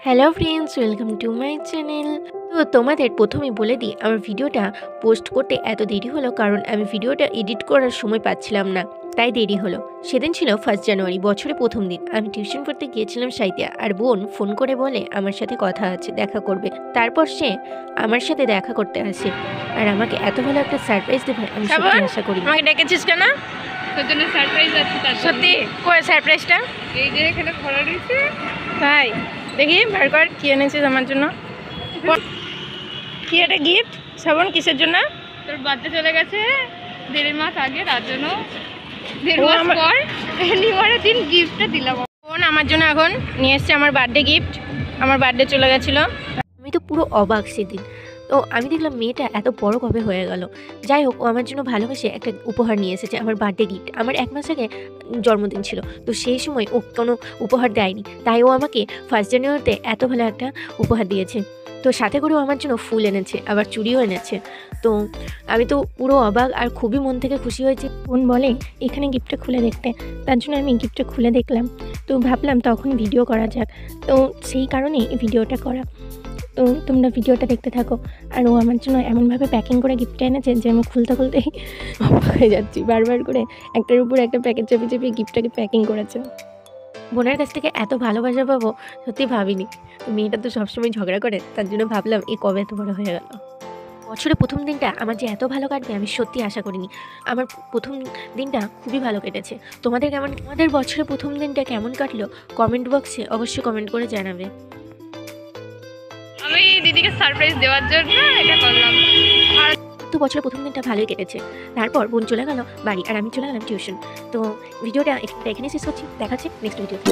Hello friends, welcome to my channel. তো তোমাদের প্রথমেই বলে দিই, আমার ভিডিওটা পোস্ট করতে এত দেরি হলো কারণ আমি ভিডিওটা এডিট করার সময় পাচ্ছিলাম না, তাই দেরি হলো। সেদিন ছিল 1 জানুয়ারি, বছরের প্রথম দিন। আমি টিউশন করতে গিয়েছিলাম সাইতিয়া, আর বোন ফোন করে বলে আমার সাথে কথা আছে, দেখা করবে। তারপর সে আমার সাথে দেখা করতে আসে আর আমাকে এত ভালো একটা সারপ্রাইজ দেবে আমি সত্যি আশা করি। আমাকে ডেকেছিস কেন? তোর জন্য সারপ্রাইজ আছে। তার সত্যি? কই সারপ্রাইজটা? এই যে এখানে খোলা রয়েছে। তাই দেখি বার কর, কি এনেছিস আমার জন্য? কি এটা গিফট? শ্রাবণ কিসের জন্য? তোর বার্থডে চলে গেছে 1.5 মাস আগে, তার জন্য 1.5 ও, মাস আমার- পর নিবারের দিন গিফটটা দিলাম। বোন আমার জন্য এখন নিয়ে এসছে আমার বার্থডে গিফট। আমার বার্থডে চলে গেছিলো। আমি তো পুরো অবাক সেদিন। তো আমি দেখলাম মেয়েটা এত বড় কবে হয়ে গেল। যাই হোক, ও আমার জন্য ভালোবেসে একটা উপহার নিয়ে এসেছে, আমার বার্থডে গিফট। আমার 1 মাস আগে জন্মদিন ছিল, তো সেই সময় ও কোনো উপহার দেয়নি, তাই ও আমাকে 1 জানুয়ারিতে এত ভালো একটা উপহার দিয়েছে। তো সাথে করেও আমার জন্য ফুল এনেছে, আবার চুড়িও এনেছে। তো আমি তো পুরো অবাক আর খুবই মন থেকে খুশি হয়েছি। বোন বলে এখানে গিফটটা খুলে দেখতে, তার জন্য আমি গিফটটা খুলে দেখলাম। তো ভাবলাম তখন ভিডিও করা যাক, তো সেই কারণেই এই ভিডিওটা করা। তো তোমরা ভিডিওটা দেখতে থাকো। আর ও আমার জন্য এমনভাবে প্যাকিং করে গিফটটা এনেছে যে আমি খুলতে খুলতেই অবাক হয়ে যাচ্ছি। বারবার করে একটার উপর একটা প্যাকেট চেপে চেপে গিফটটাকে প্যাকিং করেছে। বোনের কাছ থেকে এত ভালোবাসা পাবো সত্যি ভাবিনি। তো মেয়েটা তো সবসময় ঝগড়া করে, তার জন্য ভাবলাম এই কবে এত বড় হয়ে গেল। বছরের প্রথম দিনটা আমার যে এত ভালো কাটবে আমি সত্যি আশা করিনি। আমার প্রথম দিনটা খুবই ভালো কেটেছে। তোমাদের বছরের প্রথম দিনটা কেমন কাটলো কমেন্ট বক্সে অবশ্যই কমেন্ট করে জানাবে। আমি দিদিকে সারপ্রাইজ দেওয়ার জন্য এটা করলাম। তো বছরের প্রথম দিনটা ভালোই কেটেছে। তারপর বোন চলে গেল বাড়ি আর আমি চলে গেলাম টিউশন। তো ভিডিওটা এখানে শেষ করছি, দেখাচ্ছি নেক্সট ভিডিওতে।